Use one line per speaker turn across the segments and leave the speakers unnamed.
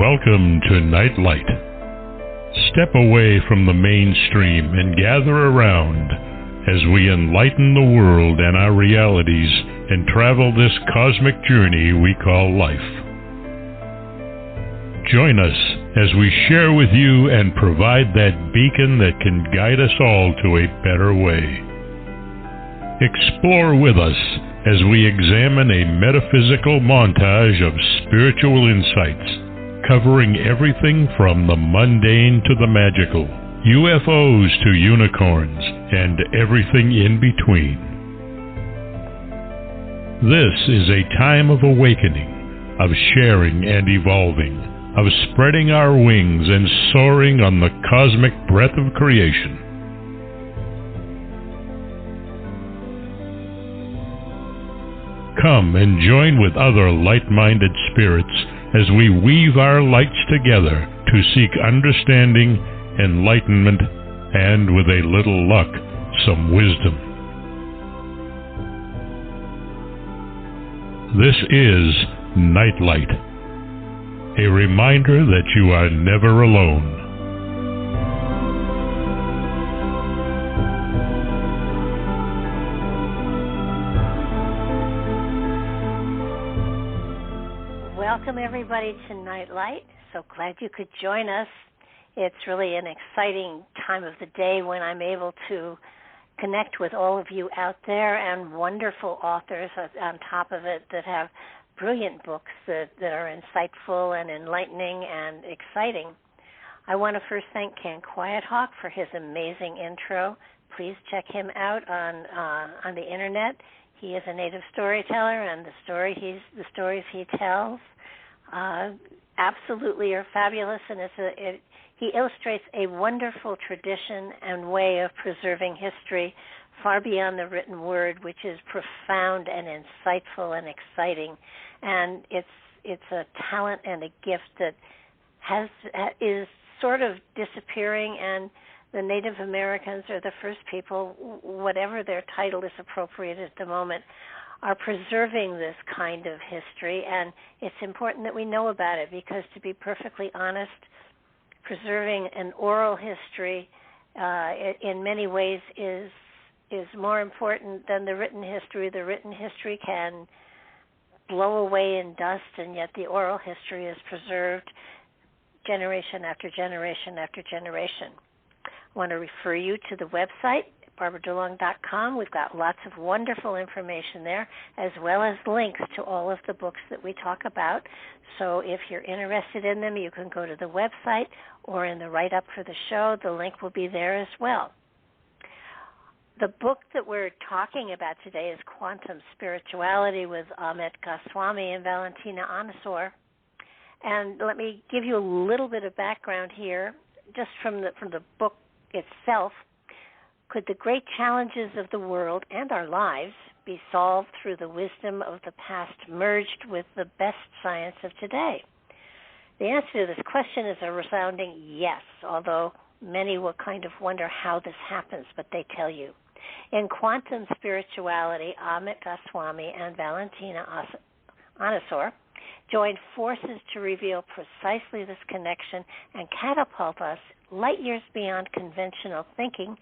Welcome to Nightlight. Step away from the mainstream and gather around as we enlighten the world and our realities and travel this cosmic journey we call life. Join us as we share with you and provide that beacon that can guide us all to a better way. Explore with us as we examine a metaphysical montage of spiritual insights, covering everything from the mundane to the magical, UFOs to unicorns, and everything in between. This is a time of awakening, of sharing and evolving, of spreading our wings and soaring on the cosmic breath of creation. Come and join with other light-minded spirits as we weave our lights together to seek understanding, enlightenment, and, with a little luck, some wisdom. This is Nightlight, a reminder that you are never alone.
Welcome everybody to Nightlight. So glad you could join us. It's really an exciting time of the day when I'm able to connect with all of you out there and wonderful authors on top of it that have brilliant books that are insightful and enlightening and exciting. I want to first thank Ken Quiethawk for his amazing intro. Please check him out on the internet. He is a native storyteller, and the stories he tells absolutely are fabulous, and he illustrates a wonderful tradition and way of preserving history far beyond the written word, which is profound and insightful and exciting. And it's a talent and a gift that is sort of disappearing, and the Native Americans are the first people, whatever their title is appropriate at the moment, are preserving this kind of history, and it's important that we know about it because, to be perfectly honest, preserving an oral history in many ways is more important than the written history. The written history can blow away in dust, and yet the oral history is preserved generation after generation after generation. I want to refer you to the website, barbaradulong.com. We've got lots of wonderful information there, as well as links to all of the books that we talk about. So if you're interested in them, you can go to the website, or in the write-up for the show, the link will be there as well. The book that we're talking about today is Quantum Spirituality with Amit Goswami and Valentina Onisor. And let me give you a little bit of background here, just from the book itself. Could the great challenges of the world and our lives be solved through the wisdom of the past merged with the best science of today? The answer to this question is a resounding yes, although many will kind of wonder how this happens, but they tell you. In Quantum Spirituality, Amit Goswami and Valentina Onisor joined forces to reveal precisely this connection and catapult us light years beyond conventional thinking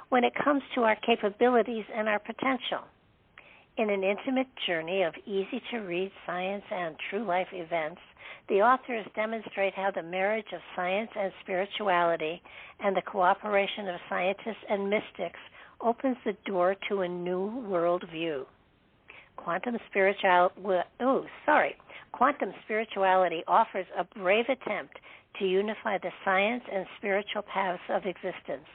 when it comes to our capabilities and our potential. In an intimate journey of easy-to-read science and true life events, the authors demonstrate how the marriage of science and spirituality and the cooperation of scientists and mystics opens the door to a new worldview. Quantum spirituality offers a brave attempt to unify the science and spiritual paths of existence.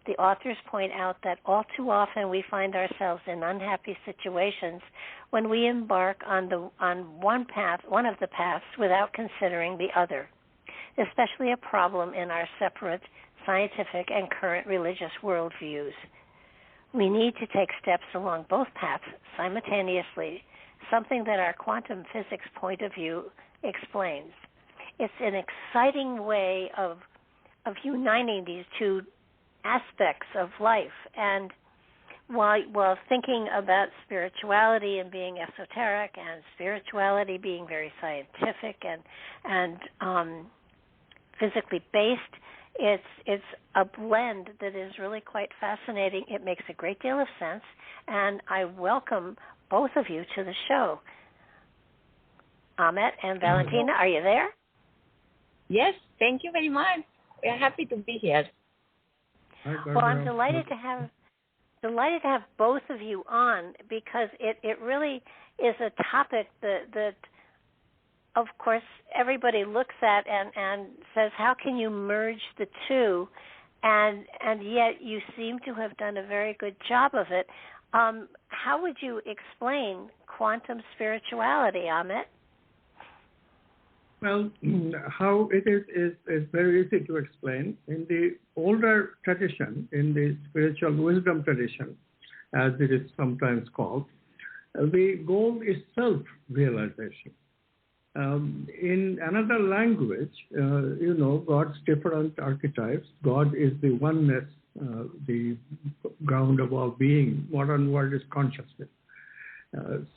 The authors point out that all too often we find ourselves in unhappy situations when we embark on one of the paths without considering the other, especially a problem in our separate scientific and current religious worldviews. We need to take steps along both paths simultaneously, something that our quantum physics point of view explains. It's an exciting way of uniting these two aspects of life, and while thinking about spirituality and being esoteric, and spirituality being very scientific and physically based, it's a blend that is really quite fascinating. It makes a great deal of sense, and I welcome both of you to the show. Amit and Valentina, are you there?
Yes, thank you very much. We are happy to be here.
Well, I'm delighted to have both of you on, because it really is a topic that of course everybody looks at and says, how can you merge the two? And yet you seem to have done a very good job of it. How would you explain quantum spirituality, Amit?
Well, how it is very easy to explain. In the older tradition, in the spiritual wisdom tradition, as it is sometimes called, the goal is self-realization. In another language, God's different archetypes. God is the oneness, the ground of all being. Modern word is consciousness.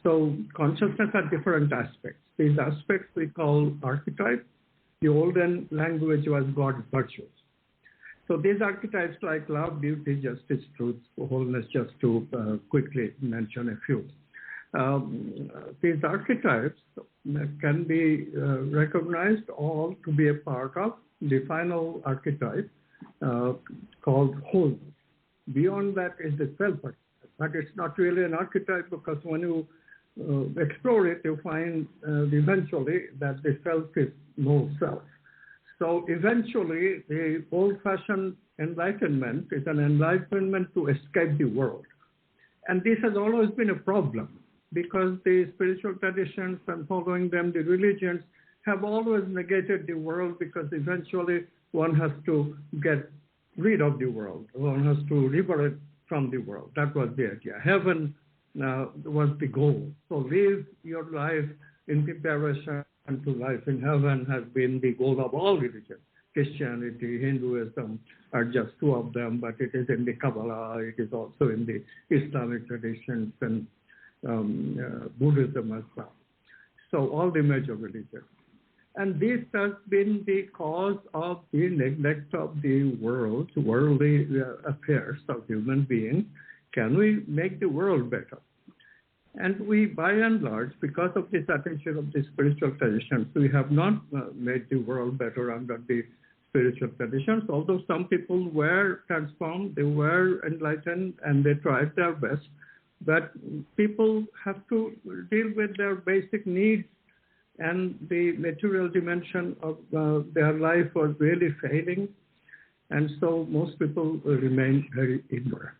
So consciousness has different aspects. These aspects we call archetypes. The olden language was God's virtues. So these archetypes like love, beauty, justice, truth, wholeness, just to quickly mention a few. These archetypes can be recognized all to be a part of the final archetype called wholeness. Beyond that is the self-archetype. But it's not really an archetype, because when you explore it, you find eventually that the self is no self. So eventually, the old-fashioned enlightenment is an enlightenment to escape the world. And this has always been a problem, because the spiritual traditions and following them, the religions, have always negated the world, because eventually one has to get rid of the world. One has to liberate from the world. That was the idea. Heaven was the goal. So live your life in preparation to life in heaven has been the goal of all religions. Christianity, Hinduism are just two of them, but it is in the Kabbalah, it is also in the Islamic traditions and Buddhism as well. So all the major religions. And this has been the cause of the neglect of the world, worldly affairs of human beings. Can we make the world better? And we, by and large, because of this attention of the spiritual traditions, we have not made the world better under the spiritual traditions, although some people were transformed, they were enlightened, and they tried their best. But people have to deal with their basic needs, and the material dimension of their life was really failing. And so most people remain very ignorant.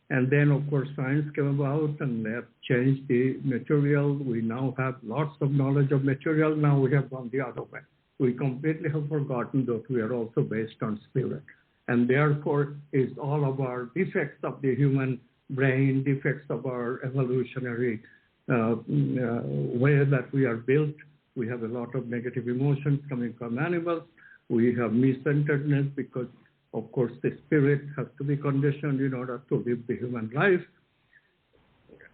And then, of course, science came about and they have changed the material. We now have lots of knowledge of material. Now we have gone the other way. We completely have forgotten that we are also based on spirit. And therefore, is all of our defects of the human brain, defects of our evolutionary way that we are built. We have a lot of negative emotions coming from animals. We have me-centeredness because, of course, the spirit has to be conditioned in order to live the human life.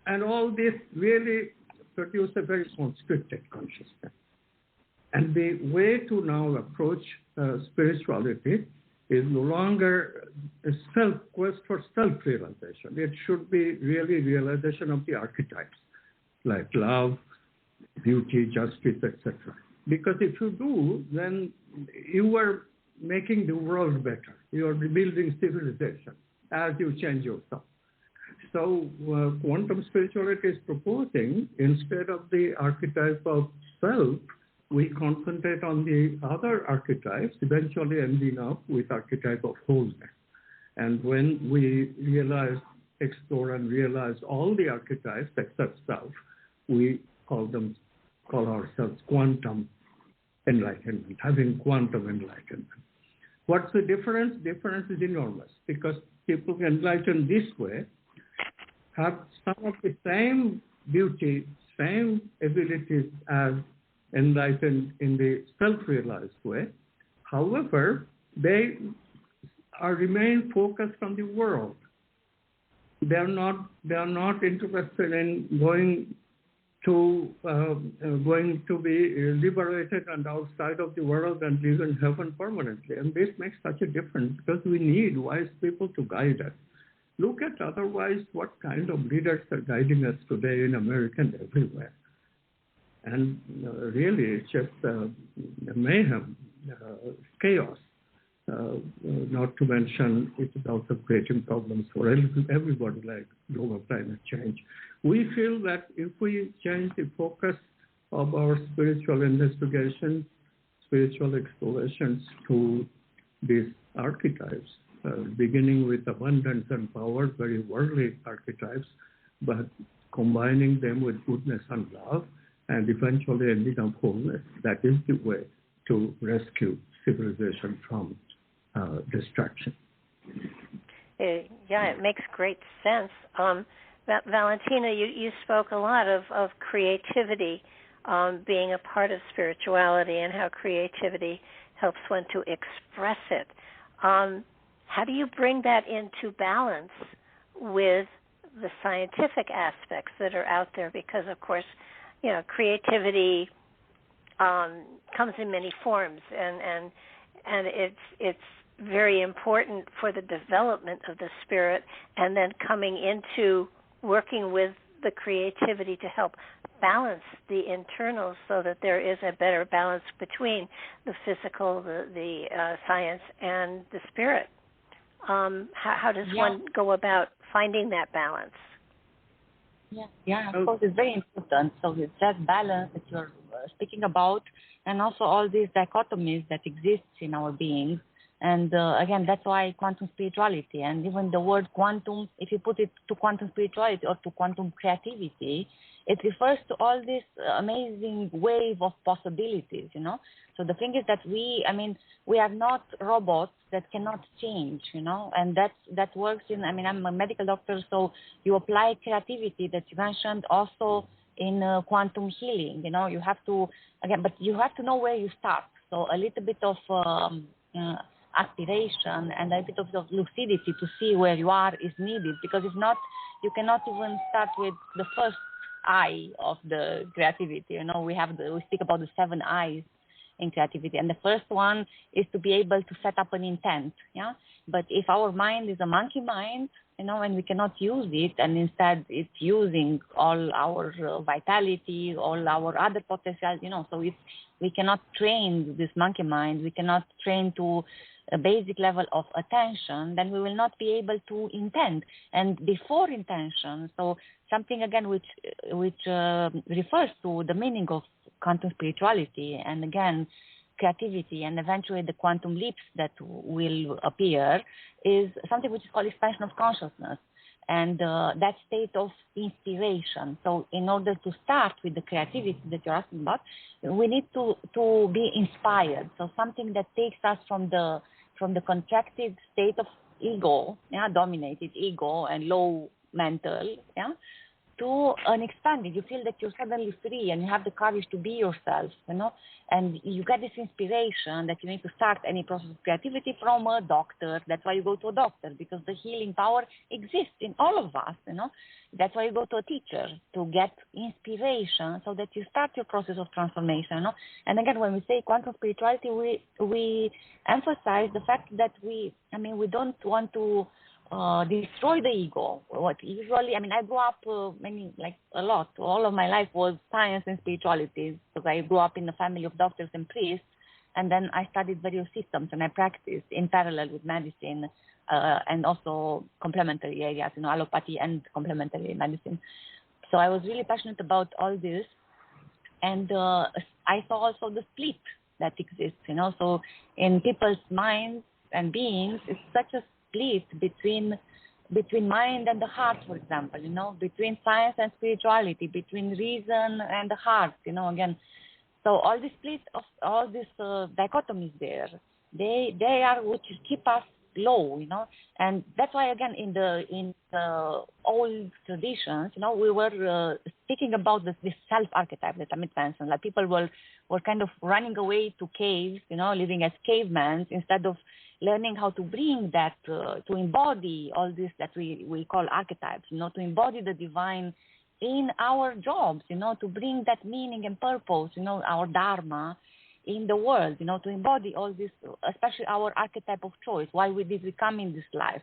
And all this really produce a very constricted consciousness. And the way to now approach spirituality is no longer a quest for self-realization. It should be really realization of the archetypes, like love, beauty, justice, etc. Because if you do, then you are making the world better. You are rebuilding civilization as you change yourself. So quantum spirituality is proposing, instead of the archetype of self, we concentrate on the other archetypes, eventually ending up with archetype of wholeness. And when we explore and realize all the archetypes except self, we call ourselves quantum enlightenment, having quantum enlightenment. What's the difference? Difference is enormous, because people enlightened this way have some of the same beauty, same abilities as enlightened in the self-realized way. However, they remain focused on the world. They are not interested in going to be liberated and outside of the world and live in heaven permanently. And this makes such a difference because we need wise people to guide us. Look at otherwise what kind of leaders are guiding us today in America and everywhere. And really, it's just mayhem, chaos. Not to mention, it is also creating problems for everybody, like global climate change. We feel that if we change the focus of our spiritual investigations, spiritual explorations to these archetypes, beginning with abundance and power, very worldly archetypes, but combining them with goodness and love, and eventually ending up wholeness, that is the way to rescue civilization from destruction.
Yeah, it makes great sense. Valentina, you spoke a lot of creativity being a part of spirituality and how creativity helps one to express it. How do you bring that into balance with the scientific aspects that are out there? Because, of course, creativity comes in many forms, and it's very important for the development of the spirit, and then coming into working with the creativity to help balance the internals so that there is a better balance between the physical, the science, and the spirit. How does one go about finding that balance?
Yeah, of course, it's very important. So it's that balance that you're speaking about, and also all these dichotomies that exist in our beings. And again, that's why quantum spirituality, and even the word quantum, if you put it to quantum spirituality or to quantum creativity, it refers to all this amazing wave of possibilities, So the thing is that we are not robots that cannot change, and that works in, I'm a medical doctor, so you apply creativity that you mentioned also in quantum healing, you have to, but you have to know where you start. So a little bit of aspiration and a bit of lucidity to see where you are is needed, because if not, you cannot even start with the first eye of the creativity. We speak about the 7 eyes in creativity, and the first one is to be able to set up an intent. But if our mind is a monkey mind, and we cannot use it, and instead it's using all our vitality, all our other potential, so if we cannot train this monkey mind, we cannot train to a basic level of attention, then we will not be able to intend. And before intention, so something again which refers to the meaning of quantum spirituality, and again creativity, and eventually the quantum leaps that will appear, is something which is called expansion of consciousness, and that state of inspiration. So in order to start with the creativity that you're asking about, we need to be inspired. So something that takes us from the contracted state of ego, dominated ego and low mental, to an expanded. You feel that you're suddenly free and you have the courage to be yourself, and you get this inspiration that you need to start any process of creativity from a doctor. That's why you go to a doctor, because the healing power exists in all of us, That's why you go to a teacher, to get inspiration so that you start your process of transformation, And again, when we say quantum spirituality, we emphasize the fact that we don't want to destroy the ego. What usually, I grew up, a lot. All of my life was science and spirituality, because I grew up in a family of doctors and priests, and then I studied various systems, and I practiced in parallel with medicine, and also complementary areas, allopathy and complementary medicine. So I was really passionate about all this, and I saw also the split that exists, So in people's minds and beings, it's such a split between mind and the heart, for example, between science and spirituality, between reason and the heart, again. So all this split of all these dichotomies there, they are which keep us low, and that's why again in the old traditions, we were speaking about this self archetype that Amit mentioned. Like people were kind of running away to caves, living as cavemen instead of learning how to bring that, to embody all this that we call archetypes, to embody the divine in our jobs, to bring that meaning and purpose, our dharma in the world, to embody all this, especially our archetype of choice, why we did we come in this life,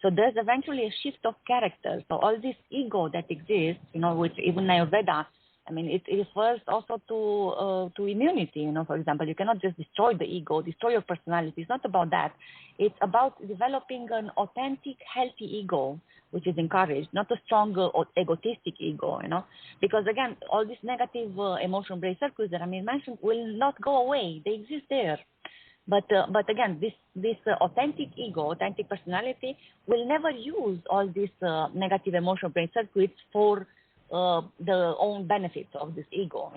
So there's eventually a shift of character. So all this ego that exists, which even Ayurveda, it refers also to immunity, For example, you cannot just destroy the ego, destroy your personality. It's not about that. It's about developing an authentic, healthy ego, which is encouraged, not a strong or egotistic ego, Because again, all these negative emotion-based circuits that Amit mentioned will not go away. They exist there. But again, this authentic ego, authentic personality will never use all these negative emotion-based circuits for the own benefits of this ego,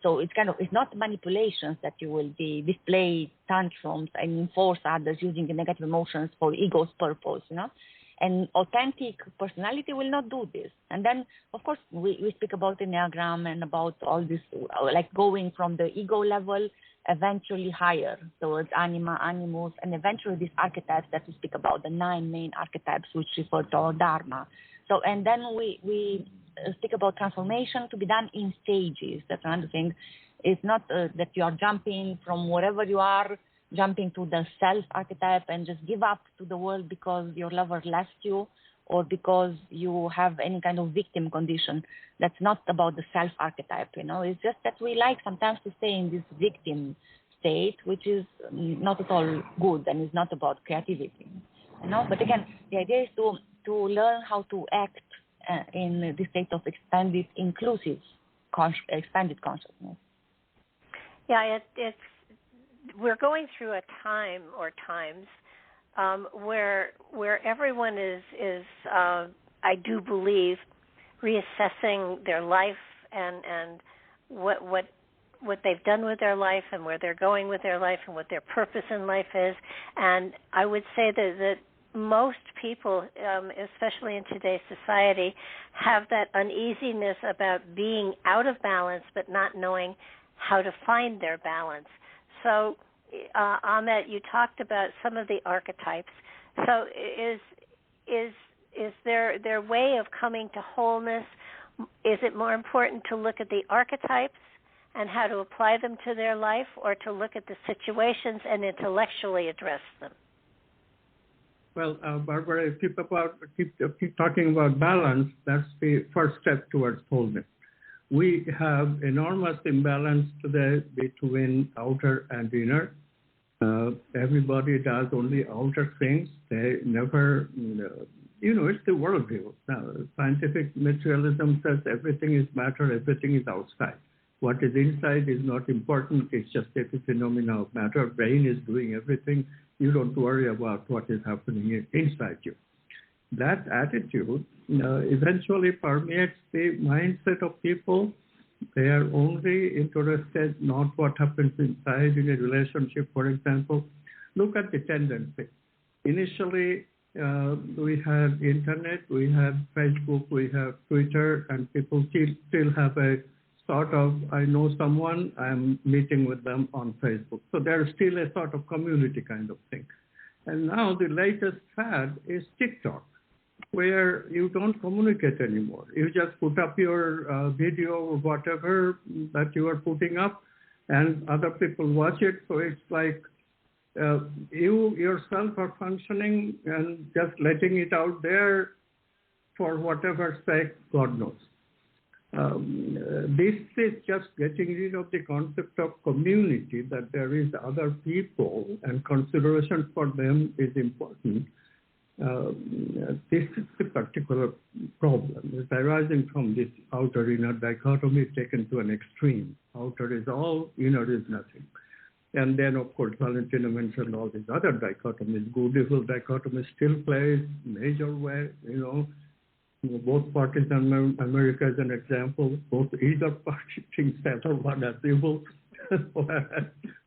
So it's not manipulations that you will be display tantrums and enforce others using the negative emotions for ego's purpose, And authentic personality will not do this. And then, of course, we speak about Enneagram and about all this, like going from the ego level eventually higher towards anima, animus, and eventually these archetypes that we speak about, the 9 main archetypes which refer to our dharma. So, and then we speak about transformation to be done in stages. That's another thing. It's not that you are jumping from wherever you are, jumping to the self archetype and just give up to the world because your lover left you or because you have any kind of victim condition. That's not about the self archetype, It's just that we like sometimes to stay in this victim state, which is not at all good and is not about creativity, But again, the idea is to learn how to act in the state of expanded, inclusive, expanded consciousness.
Yeah, we're going through a time or times where everyone is I do believe reassessing their life and what they've done with their life and where they're going with their life and what their purpose in life is. And I would say that most people, especially in today's society, have that uneasiness about being out of balance but not knowing how to find their balance. So, Amit, you talked about some of the archetypes. So is their way of coming to wholeness, is it more important to look at the archetypes and how to apply them to their life, or to look at the situations and intellectually address them?
Well, Barbara, keep talking about balance. That's the first step towards wholeness. We have enormous imbalance today between outer and inner. Everybody does only outer things. They never, it's the worldview. Now, scientific materialism says everything is matter, everything is outside. What is inside is not important. It's just a phenomena of matter. Brain is doing everything. You don't worry about what is happening inside you. That attitude eventually permeates the mindset of people. They are only interested not what happens inside in a relationship, for example. Look at the tendency. Initially, we had internet, we had Facebook, we have Twitter, and people still have a sort of, I know someone, I'm meeting with them on Facebook. So there's still a sort of community kind of thing. And now the latest fad is TikTok, where you don't communicate anymore. You just put up your video or whatever that you are putting up, and other people watch it. So it's like you yourself are functioning and just letting it out there for whatever sake, God knows. This is just getting rid of the concept of community, that there is other people and consideration for them is important. This is the particular problem. It's arising from this outer-inner dichotomy taken to an extreme. Outer is all, inner is nothing. And then, of course, Valentina mentioned all these other dichotomies. Good-evil dichotomy still plays major way, both parties in America as an example. Either party thinks the other one as evil.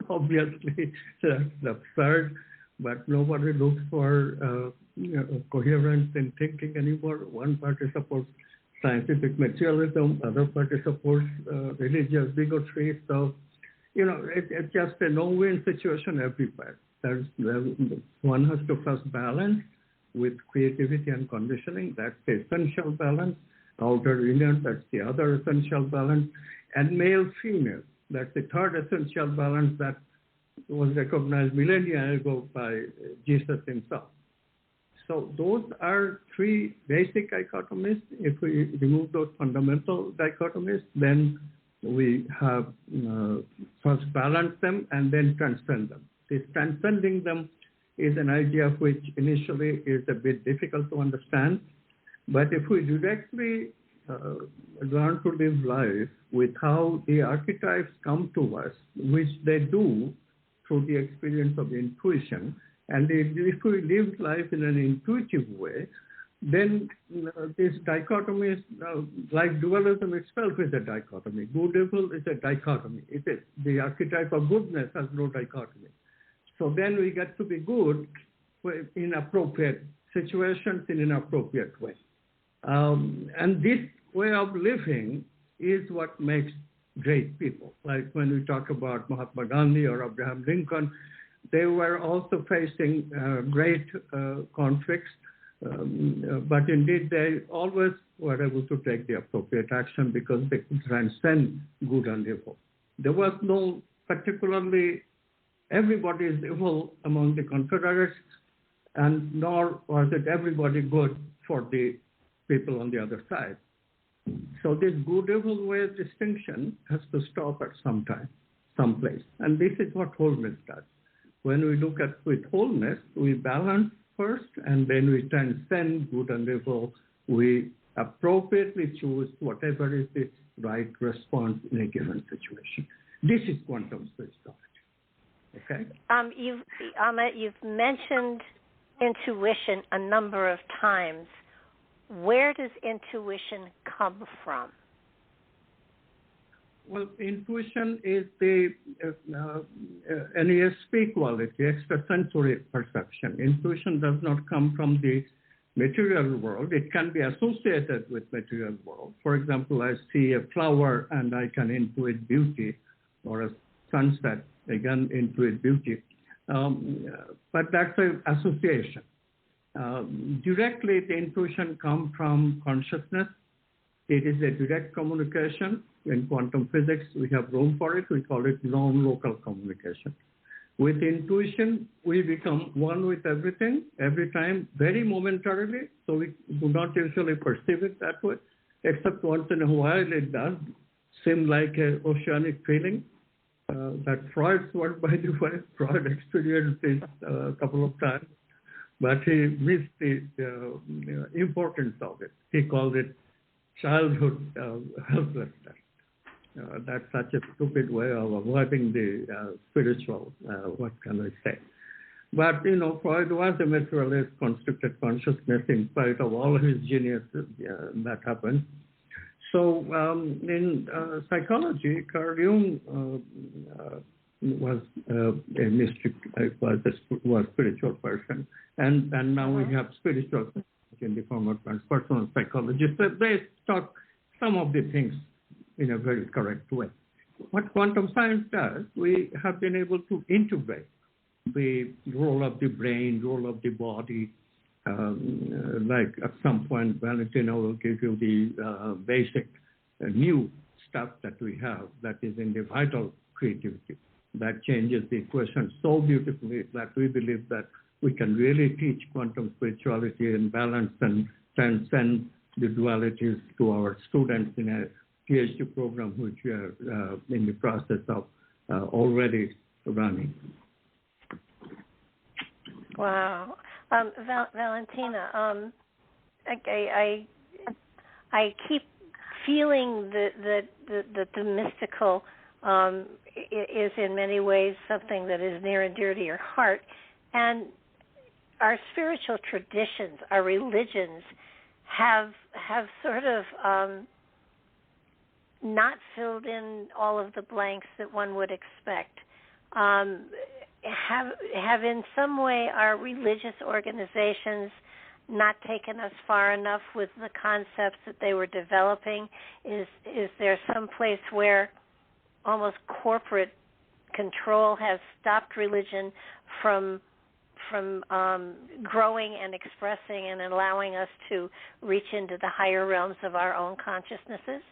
Obviously, that's absurd. But nobody looks for coherence in thinking anymore. One party supports scientific materialism, other party supports religious bigotry. So It's just a no-win situation everywhere. One has to first balance with creativity and conditioning. That's the essential balance. Outer inner, that's the other essential balance. And male-female, that's the third essential balance that was recognized millennia ago by Jesus himself. So those are three basic dichotomies. If we remove those fundamental dichotomies, then we have first balance them and then transcend them. This transcending them is an idea which initially is a bit difficult to understand. But if we directly learn to live life with how the archetypes come to us, which they do through the experience of intuition, and if we live life in an intuitive way, then this dichotomy is like dualism itself is a dichotomy. Good-evil is a dichotomy. It is. The archetype of goodness has no dichotomy. So then we get to be good in appropriate situations in an appropriate way. And this way of living is what makes great people. Like when we talk about Mahatma Gandhi or Abraham Lincoln, they were also facing great conflicts, but indeed they always were able to take the appropriate action because they could transcend good and evil. There was no particularly everybody is evil among the Confederates, and nor was it everybody good for the people on the other side. So this good-evil way distinction has to stop at some time, someplace. And this is what wholeness does. When we look at with wholeness, we balance first, and then we transcend good and evil. We appropriately choose whatever is the right response in a given situation. This is quantum spirituality. Okay?
You've mentioned intuition a number of times. Where does intuition come from?
Well, intuition is the NESP quality, extrasensory perception. Intuition does not come from the material world. It can be associated with material world. For example, I see a flower and I can intuit beauty, or a sunset, again, intuit beauty. But that's an association. Directly, the intuition comes from consciousness. It is a direct communication. In quantum physics, we have room for it. We call it non-local communication. With intuition, we become one with everything, every time, very momentarily. So we do not usually perceive it that way, except once in a while it does seem like an oceanic feeling. That Freud's word, by the way, Freud experienced this a couple of times, but he missed the importance of it. He called it childhood helplessness. That's such a stupid way of avoiding the spiritual, what can I say. But, Freud was a materialist, constructed consciousness in spite of all his genius that happened. So in psychology, Carl Jung was a mystic, was a spiritual person. And now we have spiritual in the form of transpersonal psychology. So they talk some of the things in a very correct way. What quantum science does, we have been able to integrate the role of the brain, role of the body. Like at some point, Valentina will give you the basic new stuff that we have that is in the vital creativity. That changes the equation so beautifully that we believe that we can really teach quantum spirituality and balance and transcend the dualities to our students in a PhD program, which we are in the process of already running.
Wow. Valentina, I keep feeling that the mystical is in many ways something that is near and dear to your heart. And our spiritual traditions, our religions, have sort of not filled in all of the blanks that one would expect. Have in some way our religious organizations not taken us far enough with the concepts that they were developing? Is there some place where almost corporate control has stopped religion from growing and expressing and allowing us to reach into the higher realms of our own consciousnesses?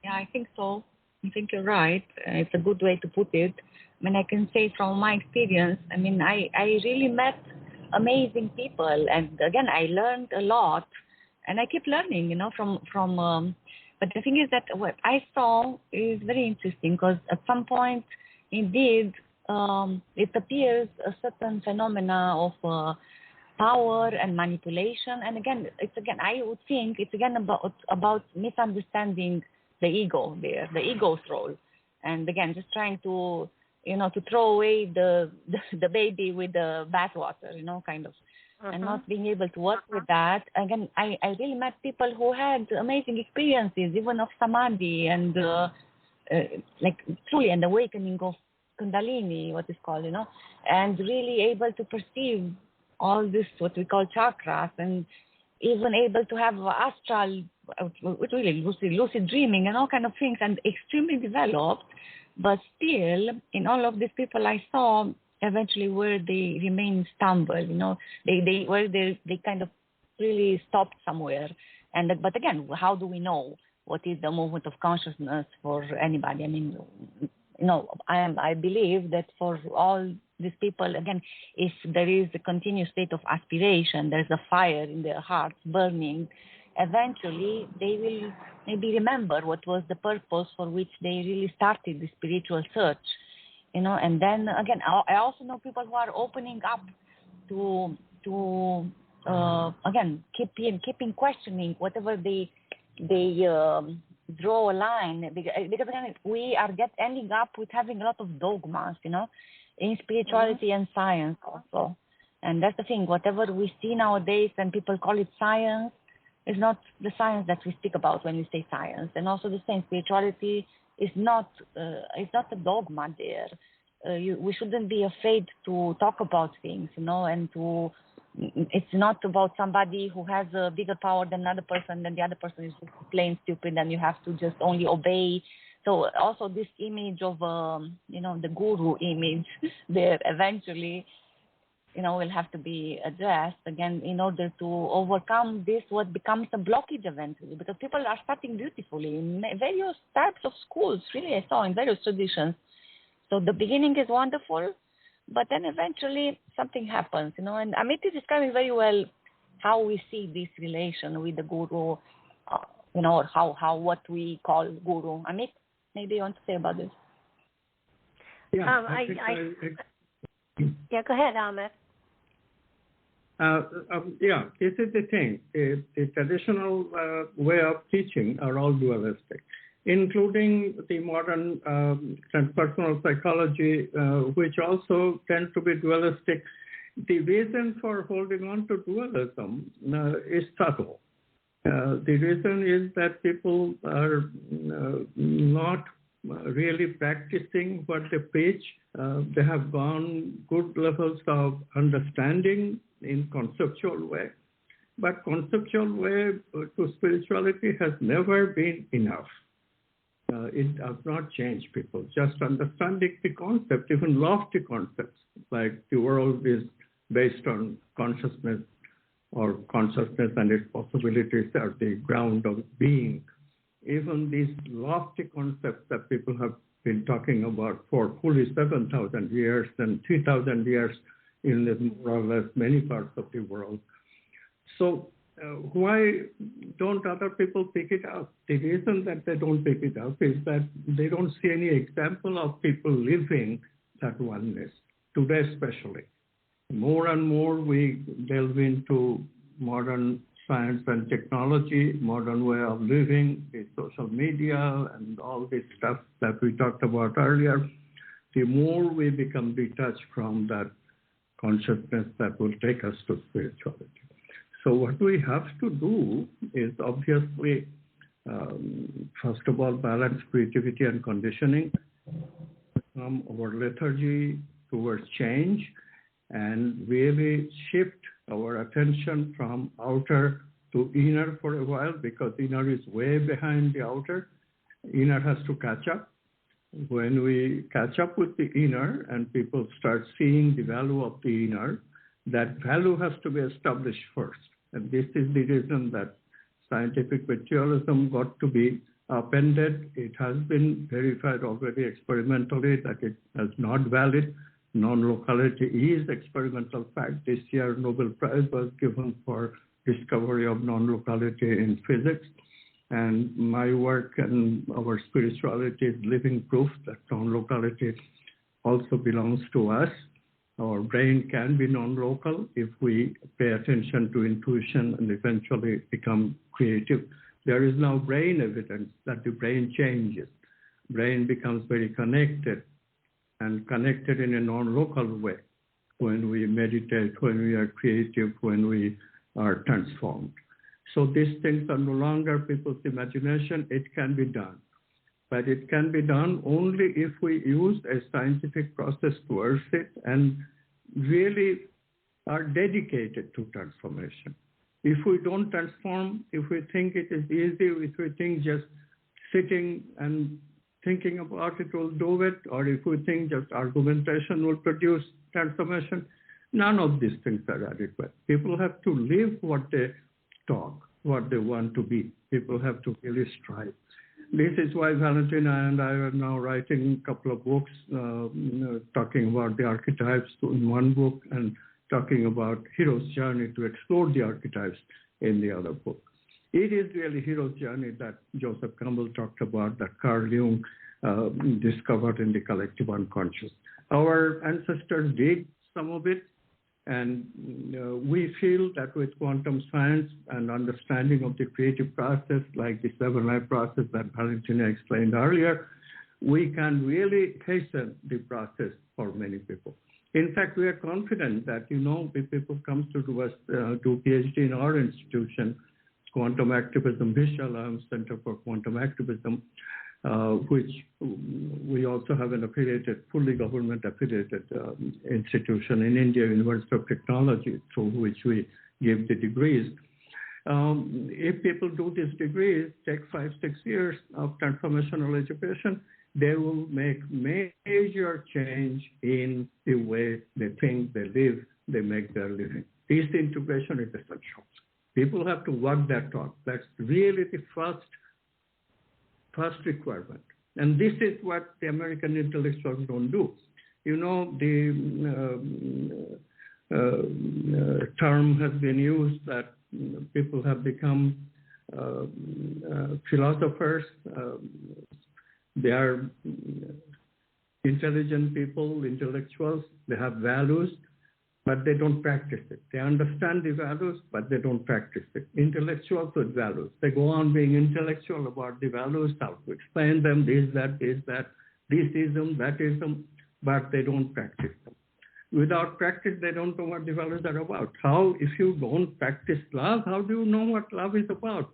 Yeah, I think so. I think you're right. It's a good way to put it. I mean, I can say from my experience, I mean, I really met amazing people, and again, I learned a lot, and I keep learning, from but the thing is that what I saw is very interesting, because at some point, indeed, it appears a certain phenomena of power and manipulation. And I would think it's again about misunderstanding the ego there, the ego's role. And again, just trying to throw away the baby with the bathwater, kind of. And not being able to work with that. Again, I really met people who had amazing experiences, even of samadhi and like truly an awakening of Kundalini, what is called, and really able to perceive all this, what we call chakras, and even able to have astral, really lucid dreaming and all kind of things, and extremely developed. But still, in all of these people I saw, eventually where they remain stumble, they kind of really stopped somewhere. But again, how do we know what is the movement of consciousness for anybody? I mean, I believe that for all these people, again, if there is a continuous state of aspiration, there's a fire in their hearts burning, eventually they will maybe remember what was the purpose for which they really started the spiritual search. And then again, I also know people who are opening up to again, keeping questioning whatever they draw a line, because again, we are ending up with having a lot of dogmas, in spirituality and science also. And that's the thing, whatever we see nowadays and people call it science is not the science that we speak about when we say science. And also the same, spirituality is not a dogma there. We shouldn't be afraid to talk about things, and it's not about somebody who has a bigger power than another person, and the other person is just plain stupid, and you have to just only obey. So also this image of, the guru image there eventually, will have to be addressed again in order to overcome this, what becomes a blockage eventually, because people are starting beautifully in various types of schools, really I saw in various traditions. So the beginning is wonderful, but then eventually something happens, and Amit is describing very well how we see this relation with the guru, or how what we call guru. Amit, maybe you want to say about this?
Yeah,
yeah, go ahead, Amit.
This is the thing. The traditional way of teaching are all dualistic, including the modern transpersonal psychology, which also tends to be dualistic. The reason for holding on to dualism is subtle. The reason is that people are not really practicing what they preach. They have gone good levels of understanding in conceptual way, but conceptual way to spirituality has never been enough. It does not change people. Just understanding the concept, even lofty concepts, like the world is based on consciousness, or consciousness and its possibilities are the ground of being. Even these lofty concepts that people have been talking about for fully 7,000 years and 3,000 years in more or less many parts of the world. So why don't other people pick it up? The reason that they don't pick it up is that they don't see any example of people living that oneness, today especially. More and more we delve into modern science and technology, modern way of living, the social media and all this stuff that we talked about earlier, the more we become detached from that consciousness that will take us to spirituality. So what we have to do is obviously, first of all, balance creativity and conditioning, from our lethargy towards change, and really shift our attention from outer to inner for a while, because inner is way behind the outer. Inner has to catch up. When we catch up with the inner and people start seeing the value of the inner, that value has to be established first. And this is the reason that scientific materialism got to be upended. It has been verified already experimentally that it is not valid. Non-locality is experimental fact. This year, Nobel Prize was given for discovery of non-locality in physics. And my work and our spirituality is living proof that non-locality also belongs to us. Our brain can be non-local if we pay attention to intuition and eventually become creative. There is now brain evidence that the brain changes. Brain becomes very connected and connected in a non-local way when we meditate, when we are creative, when we are transformed. So these things are no longer people's imagination. It can be done. But it can be done only if we use a scientific process towards it and really are dedicated to transformation. If we don't transform, if we think it is easy, if we think just sitting and thinking about it will do it, or if we think just argumentation will produce transformation, none of these things are adequate. People have to live what they talk, what they want to be. People have to really strive. This is why Valentina and I are now writing a couple of books, talking about the archetypes in one book and talking about hero's journey to explore the archetypes in the other book. It is really hero's journey that Joseph Campbell talked about, that Carl Jung discovered in the collective unconscious. Our ancestors did some of it, and we feel that with quantum science and understanding of the creative process, like the 7-eye process that Valentina explained earlier, we can really hasten the process for many people. In fact, we are confident that, if people come to do PhD in our institution, Quantum Activism, Vishalam Center for Quantum Activism, which we also have an affiliated, fully government-affiliated institution in India, University of Technology, through which we give the degrees. If people do these degrees, take 5-6 years of transformational education, they will make major change in the way they think, they live, they make their living. This integration is essential. People have to walk that talk. That's really the first requirement. And this is what the American intellectuals don't do. The term has been used that people have become philosophers. They are intelligent people, intellectuals. They have values, but they don't practice it. They understand the values, but they don't practice it. Intellectuals with values. They go on being intellectual about the values, how to explain them, this, that, thisism, thatism, but they don't practice them. Without practice, they don't know what the values are about. How, if you don't practice love, how do you know what love is about?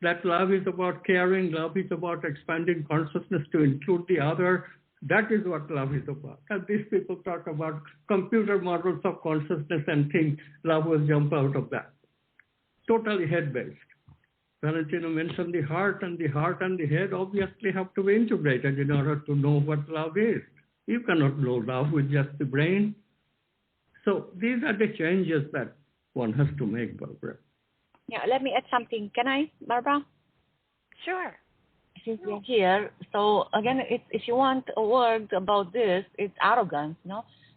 That love is about caring, love is about expanding consciousness to include the other. That is what love is about. And these people talk about computer models of consciousness and think love will jump out of that. Totally head-based. Valentina mentioned the heart and the head obviously have to be integrated in order to know what love is. You cannot know love with just the brain. So these are the changes that one has to make, Barbara.
Yeah, let me add something. Can I, Barbara?
Sure.
Since we're here, so again, if you want a word about this, it's arrogance,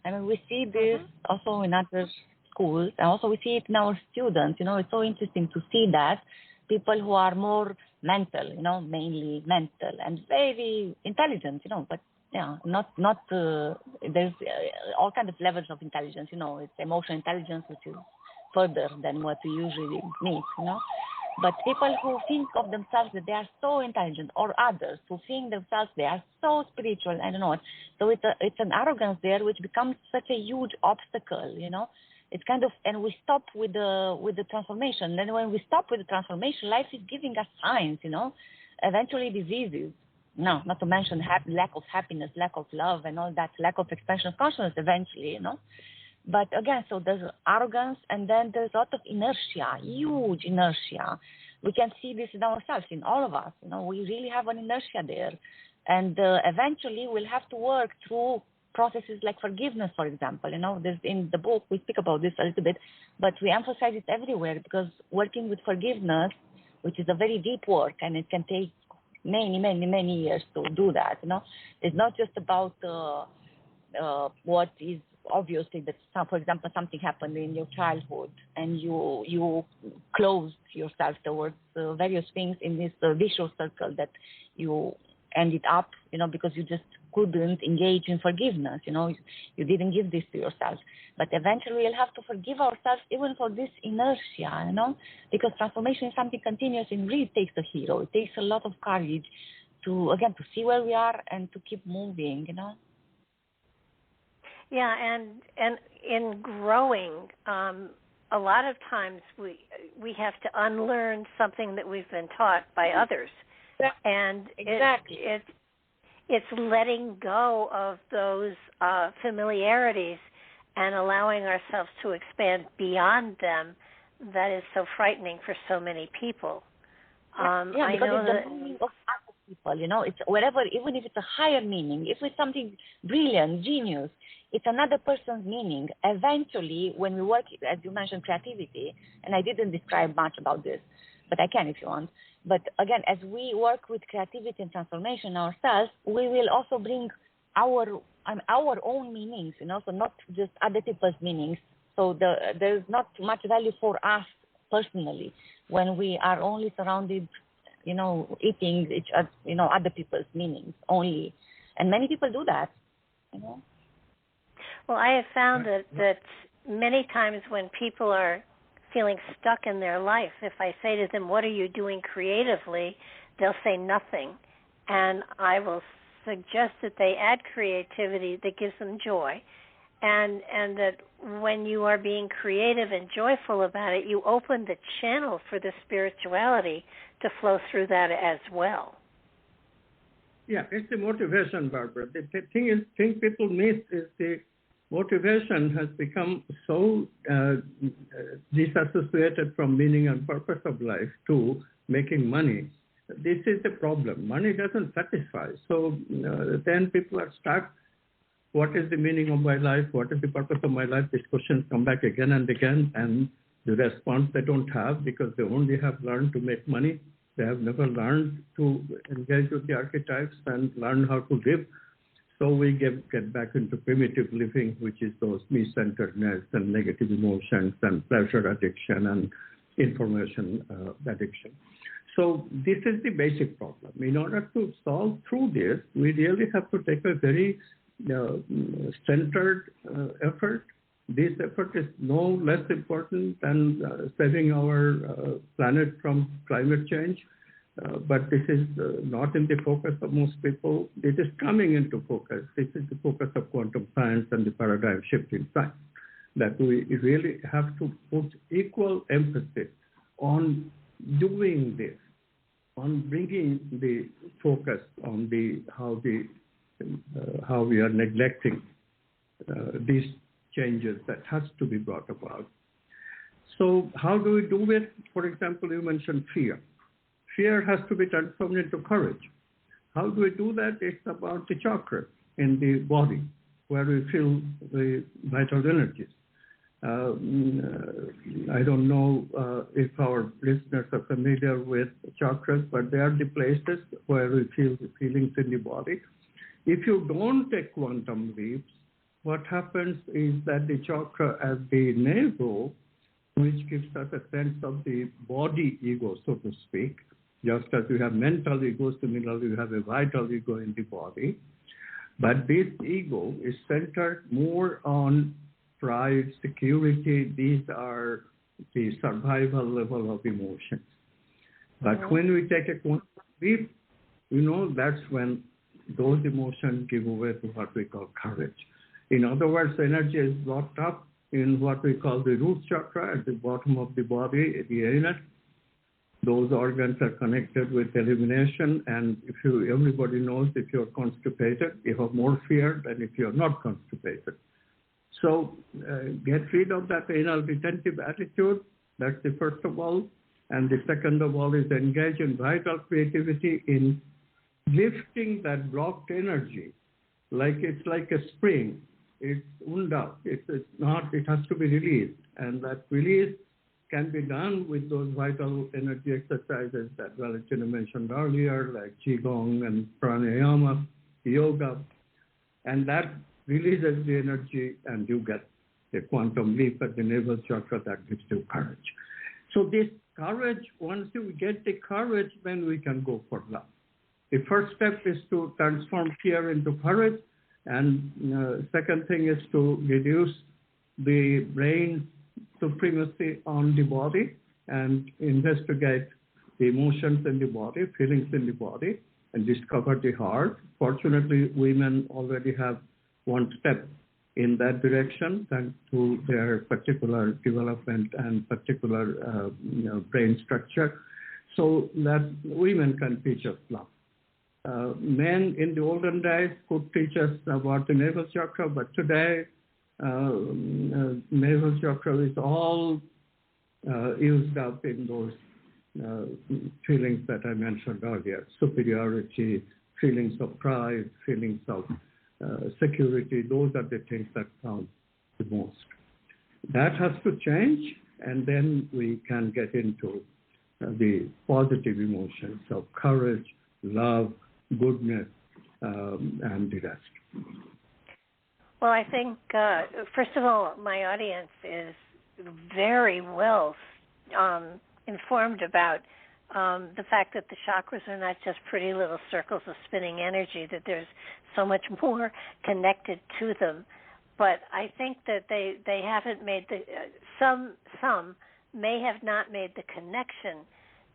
I mean, we see this also in other schools, and also we see it in our students, it's so interesting to see that people who are more mental, mainly mental and very intelligent, but not there's all kinds of levels of intelligence, it's emotional intelligence, which is further than what we usually need, But people who think of themselves that they are so intelligent, or others who think themselves they are so spiritual, I don't know what. So it's an arrogance there which becomes such a huge obstacle, It's kind of, and we stop with the transformation. Then when we stop with the transformation, life is giving us signs, Eventually diseases. No, not to mention lack of happiness, lack of love, and all that, lack of expansion of consciousness eventually, But again, so there's arrogance, and then there's a lot of inertia, huge inertia. We can see this in ourselves, in all of us. We really have an inertia there. And eventually we'll have to work through processes like forgiveness, for example. There's, in the book, we speak about this a little bit, but we emphasize it everywhere because working with forgiveness, which is a very deep work, and it can take many, many, many years to do that. It's not just about what is obviously that, for example, something happened in your childhood and you closed yourself towards various things in this vicious circle that you ended up, because you just couldn't engage in forgiveness. You didn't give this to yourself. But eventually we'll have to forgive ourselves even for this inertia, because transformation is something continuous and really takes a hero. It takes a lot of courage to see where we are and to keep moving,
Yeah, and in growing, a lot of times we have to unlearn something that we've been taught by others. And
exactly.
It's letting go of those familiarities and allowing ourselves to expand beyond them that is so frightening for so many people.
Because it's the meaning of other people, it's whatever, even if it's a higher meaning, if it's something brilliant, genius, it's another person's meaning. Eventually, when we work, as you mentioned, creativity, and I didn't describe much about this, but I can if you want. But again, as we work with creativity and transformation ourselves, we will also bring our own meanings, so not just other people's meanings. So there's not much value for us personally when we are only surrounded, eating other people's meanings only. And many people do that,
Well, I have found that many times when people are feeling stuck in their life, if I say to them, what are you doing creatively, they'll say nothing. And I will suggest that they add creativity that gives them joy. And that when you are being creative and joyful about it, you open the channel for the spirituality to flow through that as well.
Yeah, it's the motivation, Barbara. The thing people miss is the motivation has become so disassociated from meaning and purpose of life to making money. This is the problem. Money doesn't satisfy. So then people are stuck. What is the meaning of my life? What is the purpose of my life? These questions come back again and again, and the response they don't have because they only have learned to make money. They have never learned to engage with the archetypes and learn how to live. So we get back into primitive living, which is those me-centeredness and negative emotions and pleasure addiction and information addiction. So this is the basic problem. In order to solve through this, we really have to take a very centered effort. This effort is no less important than saving our planet from climate change. But this is not in the focus of most people. It is coming into focus. This is the focus of quantum science and the paradigm shift in science, that we really have to put equal emphasis on doing this, on bringing the focus on how we are neglecting these changes that has to be brought about. So how do we do it? For example, you mentioned fear. Fear has to be transformed into courage. How do we do that? It's about the chakra in the body, where we feel the vital energies. I don't know if our listeners are familiar with chakras, but they are the places where we feel the feelings in the body. If you don't take quantum leaps, what happens is that the chakra at the navel, which gives us a sense of the body ego, so to speak, just as you have mental ego, similarly you have a vital ego in the body. But this ego is centered more on pride, security. These are the survival level of emotions. But when we take a quantum leap, that's when those emotions give way to what we call courage. In other words, energy is locked up in what we call the root chakra at the bottom of the body, the anus. Those organs are connected with elimination, and everybody knows if you're constipated, you have more fear than if you're not constipated. So get rid of that anal retentive attitude. That's the first of all. And the second of all is engage in vital creativity in lifting that blocked energy, like it's like a spring. It's wound up. It's not. It has to be released, and that release can be done with those vital energy exercises that Valentina mentioned earlier, like Qigong and pranayama, yoga, and that releases the energy, and you get a quantum leap at the navel chakra that gives you courage. So this courage, once you get the courage, then we can go for love. The first step is to transform fear into courage, and second thing is to reduce the brain supremacy on the body and investigate the emotions in the body, feelings in the body, and discover the heart. Fortunately, women already have one step in that direction thanks to their particular development and particular brain structure, so that women can teach us love. Men in the olden days could teach us about the navel chakra, but today navel chakra is all used up in those feelings that I mentioned earlier: superiority, feelings of pride, feelings of security. Those are the things that count the most. That has to change, and then we can get into the positive emotions of courage, love, goodness, and the rest.
Well, I think, first of all, my audience is very well informed about the fact that the chakras are not just pretty little circles of spinning energy, that there's so much more connected to them. But I think that they haven't made some may have not made the connection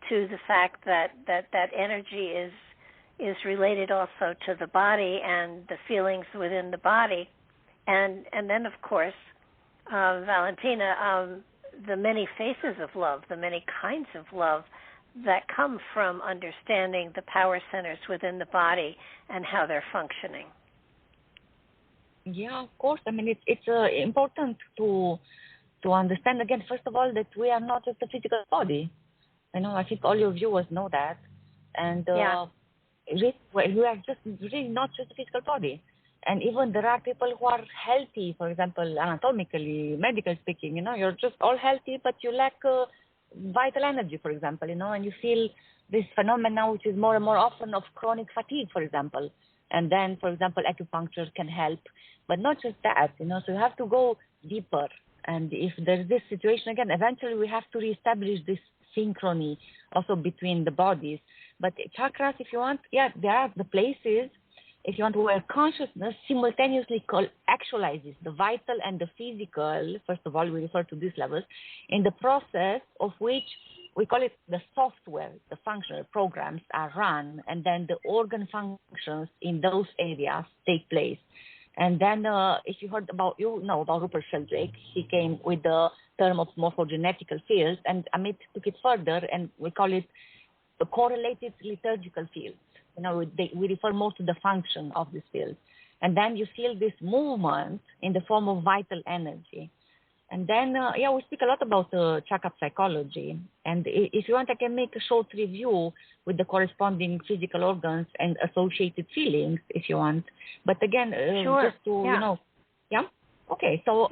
to the fact that energy is related also to the body and the feelings within the body. And then, of course, Valentina, the many faces of love, the many kinds of love that come from understanding the power centers within the body and how they're functioning.
Yeah, of course. I mean, it's important to understand, again, first of all, that we are not just a physical body. I think all your viewers know that. And we are just really not just a physical body. And even there are people who are healthy, for example, anatomically, medical speaking, you're just all healthy, but you lack vital energy, for example, and you feel this phenomenon, which is more and more often of chronic fatigue, for example. And then, for example, acupuncture can help, but not just that, so you have to go deeper. And if there's this situation, again, eventually we have to reestablish this synchrony also between the bodies. But chakras, if you want, there are the places, if you want, where consciousness simultaneously actualizes the vital and the physical. First of all, we refer to these levels, in the process of which we call it the software, the functional programs are run, and then the organ functions in those areas take place. And then if you heard about Rupert Sheldrake, he came with the term of morphogenetical fields, and Amit took it further, and we call it the correlated liturgical fields. We refer more to the function of this field. And then you feel this movement in the form of vital energy. And then, we speak a lot about chakra psychology. And if you want, I can make a short review with the corresponding physical organs and associated feelings, if you want. But again,
sure.
Just to, Okay, so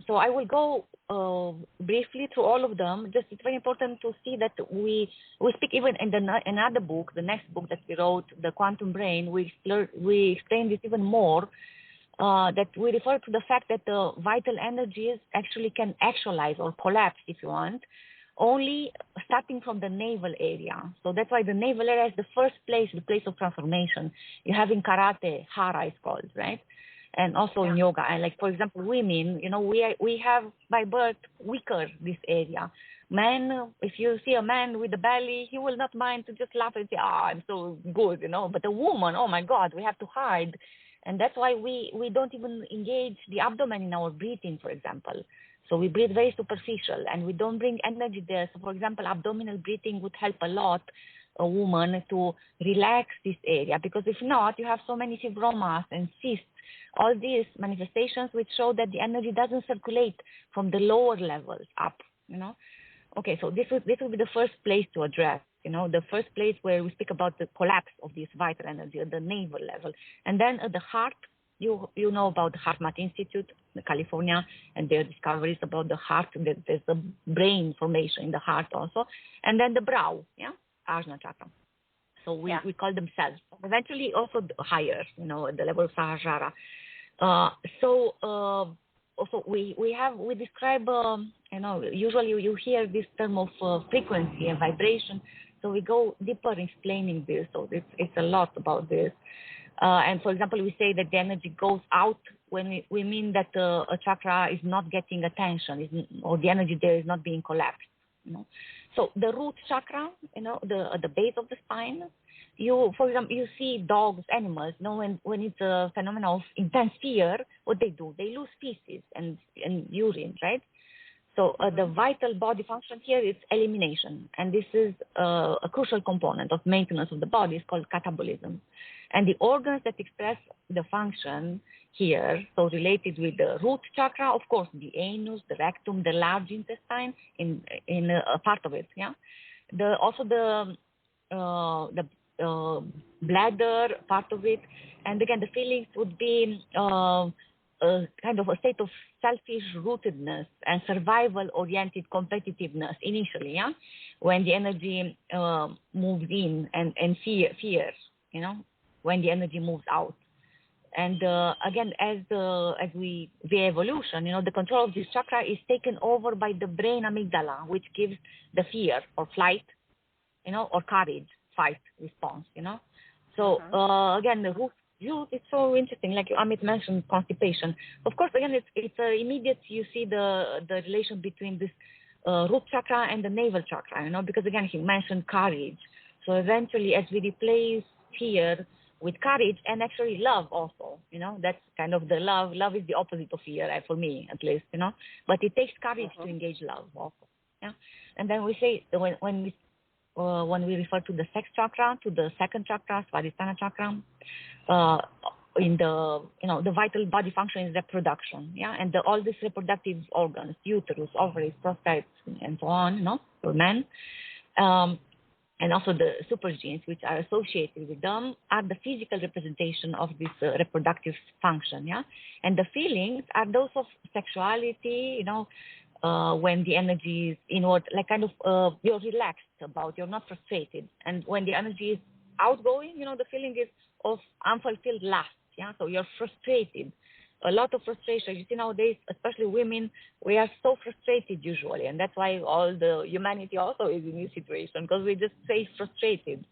so I will go briefly through all of them. Just it's very important to see that we speak even in another book, the next book that we wrote, The Quantum Brain, we explain this even more, that we refer to the fact that the vital energies actually can actualize or collapse, if you want, only starting from the navel area. So that's why the navel area is the first place, the place of transformation. You have in karate, hara is called, right? And also in yoga, and like, for example, women, we have by birth weaker this area. Men, if you see a man with a belly, he will not mind to just laugh and say, I'm so good, But a woman, oh my God, we have to hide. And that's why we don't even engage the abdomen in our breathing, for example. So we breathe very superficial, and we don't bring energy there. So, for example, abdominal breathing would help a lot a woman to relax this area, because if not, you have so many fibromas and cysts, all these manifestations which show that the energy doesn't circulate from the lower levels up, Okay, so this will be the first place to address. the first place where we speak about the collapse of this vital energy at the navel level. And then at the heart, you know about the HeartMath Institute in California and their discoveries about the heart. There's the brain formation in the heart also. And then the brow, Ajna chakra. So we call them cells. Eventually also higher, at the level of Sahasrara. Also we describe, usually you hear this term of frequency and vibration. So we go deeper in explaining this. So it's a lot about this. And for example, we say that the energy goes out when we mean that a chakra is not getting attention, or the energy there is not being collapsed. So the root chakra, at the base of the spine, for example, you see dogs, animals, when it's a phenomenon of intense fear, what they do, they lose feces and urine, right? So the vital body function here is elimination. And this is a crucial component of maintenance of the body. It's called catabolism. And the organs that express the function here, so related with the root chakra, of course, the anus, the rectum, the large intestine in a part of it, Also the bladder, part of it. And again, the feelings would be kind of a state of selfish rootedness and survival-oriented competitiveness initially, when the energy moves in, and fear, when the energy moves out. And again, as the evolution, the control of this chakra is taken over by the brain amygdala, which gives the fear or flight, or courage, fight response, So again, the root view, it's so interesting. Like Amit mentioned, constipation. Of course, again, it's immediate. You see the relation between this root chakra and the navel chakra, because again, he mentioned courage. So eventually, as we replace fear with courage and actually love also, that's kind of the love. Love is the opposite of fear, for me at least, But it takes courage to engage love also, And then we say when we refer to the sex chakra, to the second chakra, Svadhisthana chakra, in the vital body function is reproduction, and all these reproductive organs, uterus, ovaries, prostate, and so on, for men, and also the super genes which are associated with them are the physical representation of this reproductive function, and the feelings are those of sexuality, when the energy is inward, like kind of you're relaxed about, you're not frustrated, and when the energy is outgoing, the feeling is of unfulfilled lust, so you're frustrated, a lot of frustration. You see nowadays, especially women, we are so frustrated usually, and that's why all the humanity also is in this situation, because we just stay frustrated,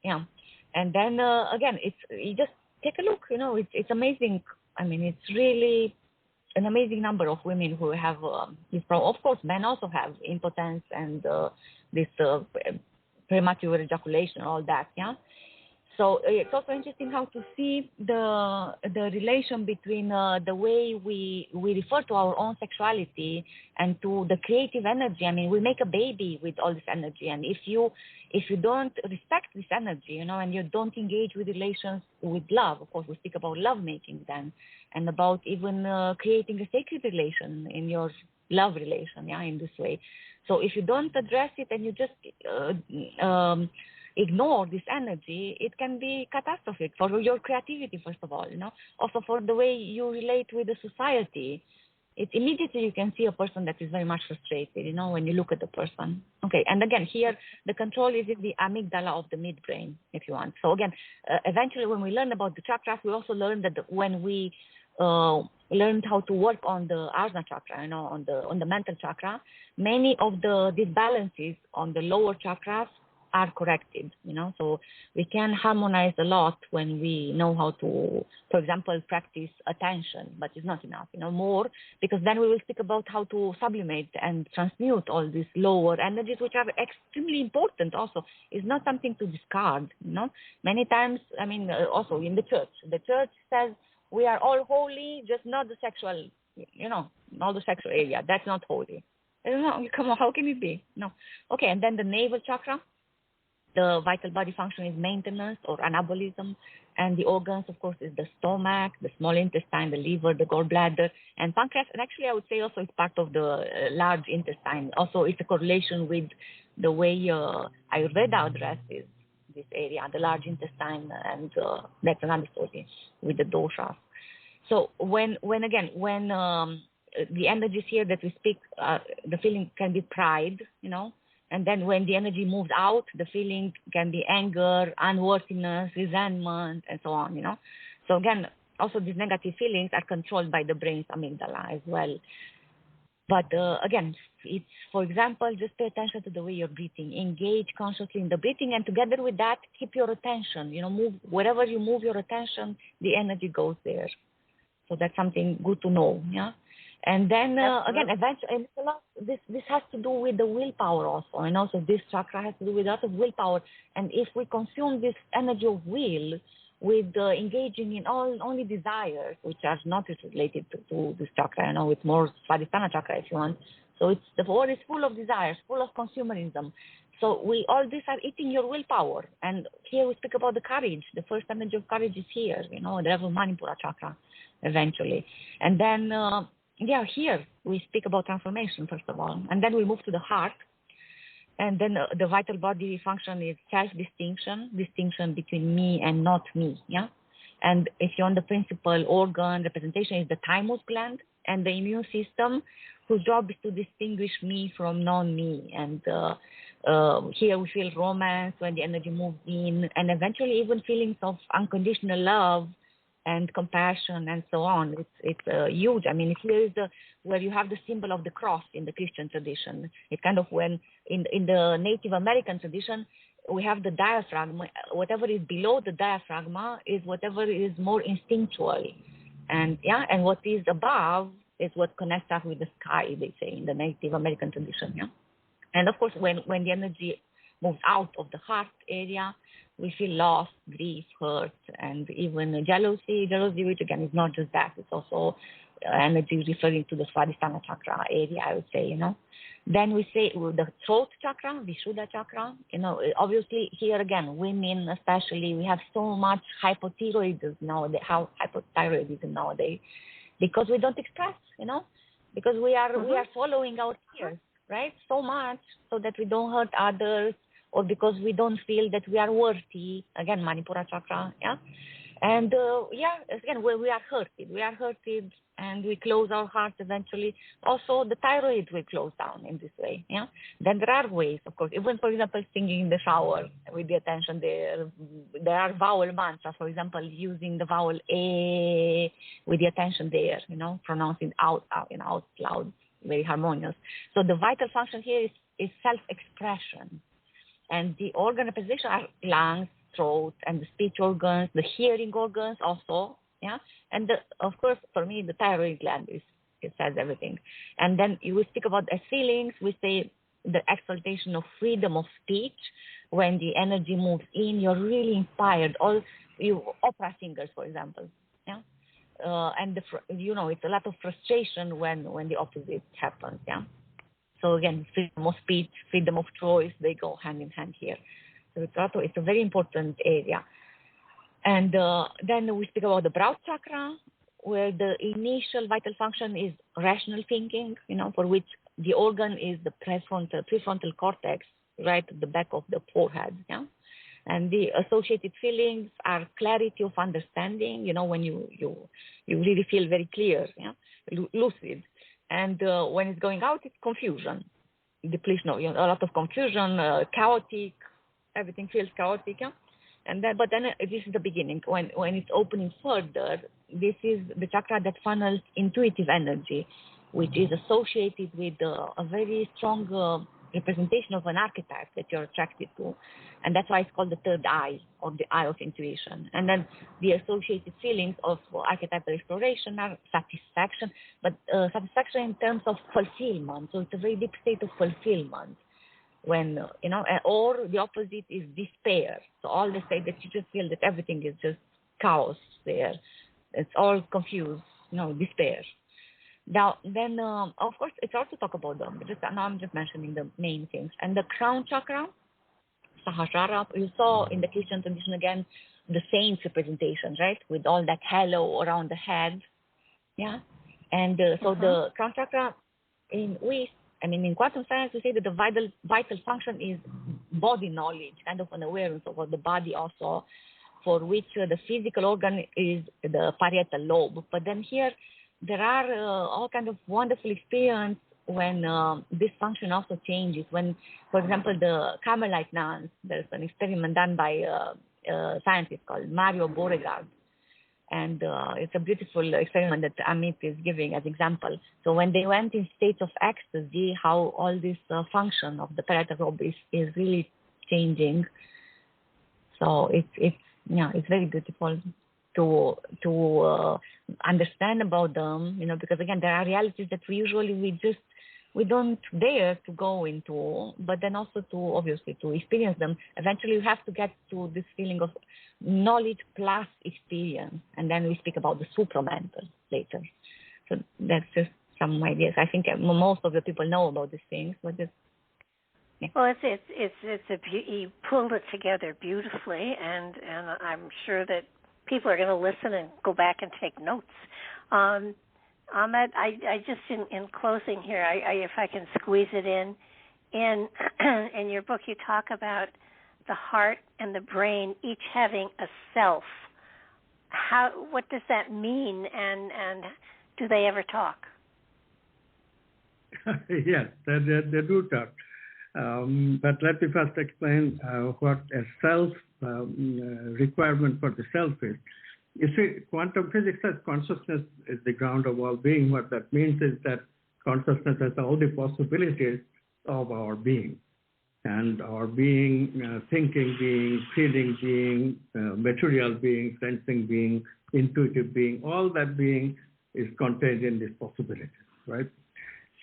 and then again, you just take a look, it's amazing. I mean, it's really an amazing number of women who have this problem. Of course, men also have impotence and this premature ejaculation, all that, So it's also interesting how to see the relation between the way we refer to our own sexuality and to the creative energy. I mean, we make a baby with all this energy, and if you don't respect this energy, and you don't engage with relations with love, of course, we speak about love making then, and about even creating a sacred relation in your love relation, in this way. So if you don't address it and you just ignore this energy, it can be catastrophic for your creativity, first of all, also for the way you relate with the society. It immediately you can see a person that is very much frustrated, when you look at the person. Okay, and again, here the control is in the amygdala of the midbrain, if you want. So again, eventually when we learn about the chakras, we also learn that when we learned how to work on the Ajna chakra, on the mental chakra, many of the disbalances on the lower chakras are corrected, so we can harmonize a lot when we know how to, for example, practice attention, but it's not enough, more, because then we will speak about how to sublimate and transmute all these lower energies, which are extremely important also. It's not something to discard, Many times, I mean, also in the church says we are all holy, just not the sexual, not the sexual area. That's not holy. Come on, how can it be? No. Okay, and then the navel chakra, the vital body function is maintenance or anabolism, and the organs, of course, is the stomach, the small intestine, the liver, the gallbladder, and pancreas. And actually, I would say also it's part of the large intestine. Also, it's a correlation with the way Ayurveda addresses this area, the large intestine, and that's another story with the doshas. So when the energies here that we speak, the feeling can be pride, and then when the energy moves out, the feeling can be anger, unworthiness, resentment, and so on, So again, also these negative feelings are controlled by the brain's amygdala as well. But again, it's, for example, just pay attention to the way you're breathing. Engage consciously in the breathing, and together with that, keep your attention. Move wherever you move your attention, the energy goes there. So that's something good to know, yeah. And then again, eventually, this has to do with the willpower also, and also this chakra has to do with a lot of willpower. And if we consume this energy of will with engaging in only desires, which are not related to this chakra, it's more Svadhisthana chakra if you want. So the world is full of desires, full of consumerism. So all these are eating your willpower. And here we speak about the courage. The first energy of courage is here, the level of Manipura chakra, eventually. And then, here we speak about transformation, first of all. And then we move to the heart. And then the vital body function is distinction between me and not me, yeah? And if you're on the principal organ representation is the thymus gland and the immune system, whose job is to distinguish me from non-me. And here we feel romance when the energy moves in, and eventually even feelings of unconditional love and compassion and so on. It's huge. I mean, here is where you have the symbol of the cross in the Christian tradition. It's kind of when in the Native American tradition, we have the diaphragm. Whatever is below the diaphragm is whatever is more instinctual. And what is above is what connects us with the sky, they say, in the Native American tradition. Yeah. And of course, when the energy moves out of the heart area, we feel loss, grief, hurt, and even jealousy. Jealousy, which again is not just that, it's also energy referring to the Svadhisthana chakra area, I would say, Then we say the throat chakra, Vishuddha chakra, obviously here again, women especially, we have so much hypothyroidism nowadays, because we don't express, because we are following our fears, right? So much so that we don't hurt others, or because we don't feel that we are worthy, again, Manipura chakra, yeah? And, again, we are hurted, and we close our hearts eventually. Also, the thyroid will close down in this way, yeah? Then there are ways, of course, even, for example, singing in the shower with the attention there. There are vowel mantras, for example, using the vowel A with the attention there, pronouncing out loud, very harmonious. So the vital function here is self-expression. And the organ representation are lungs, throat, and the speech organs, the hearing organs also, yeah. And of course, for me, the thyroid gland it says everything. And then we speak about as feelings. We say the exaltation of freedom of speech. When the energy moves in, you're really inspired. All you opera singers, for example, yeah. And it's a lot of frustration when the opposite happens, yeah. So again, freedom of speech, freedom of choice, they go hand in hand here. So it's a very important area. And then we speak about the brow chakra, where the initial vital function is rational thinking, for which the organ is the prefrontal cortex, right at the back of the forehead, yeah. And the associated feelings are clarity of understanding, when you really feel very clear, yeah, lucid. And when it's going out, it's confusion, depletion, a lot of confusion, chaotic, everything feels chaotic, yeah? But then this is the beginning. When it's opening further, this is the chakra that funnels intuitive energy, which is associated with a very strong representation of an archetype that you're attracted to. And that's why it's called the third eye, or the eye of intuition. And then the associated feelings of archetypal exploration are satisfaction, but satisfaction in terms of fulfillment. So it's a very deep state of fulfillment. When, or the opposite is despair. So all the state that you just feel that everything is just chaos there. It's all confused, despair. Now, then, of course, it's also talk about them. Now I'm just mentioning the main things. And the crown chakra, Sahasrara, you saw in the Christian tradition again, the saints representation, right? With all that halo around the head. Yeah. And so the crown chakra, we I mean, in quantum science, we say that the vital function is body knowledge, kind of an awareness of what the body also, for which the physical organ is the parietal lobe. But then here, there are all kind of wonderful experience when this function also changes. When, for example, the Carmelite nuns, there's an experiment done by a scientist called Mario Beauregard. And it's a beautiful experiment that Amit is giving as example. So when they went in states of ecstasy, how all this function of the parietal lobe is really changing. So it's very beautiful to understand about them, because again, there are realities that we don't dare to go into, but then also to experience them. Eventually you have to get to this feeling of knowledge plus experience, and then we speak about the supramental later. So that's just some ideas. I think most of the people know about these things, but just
Well, you pulled it together beautifully, and I'm sure that people are going to listen and go back and take notes. Amit, I just in closing here, if I can squeeze it in your book, you talk about the heart and the brain each having a self. What does that mean, and do they ever talk?
Yes, they do talk. But let me first explain what a self requirement for the self is. You see, quantum physics says consciousness is the ground of all being. What that means is that consciousness has all the possibilities of our being. And our being, thinking being, feeling being, material being, sensing being, intuitive being, all that being is contained in these possibilities, right?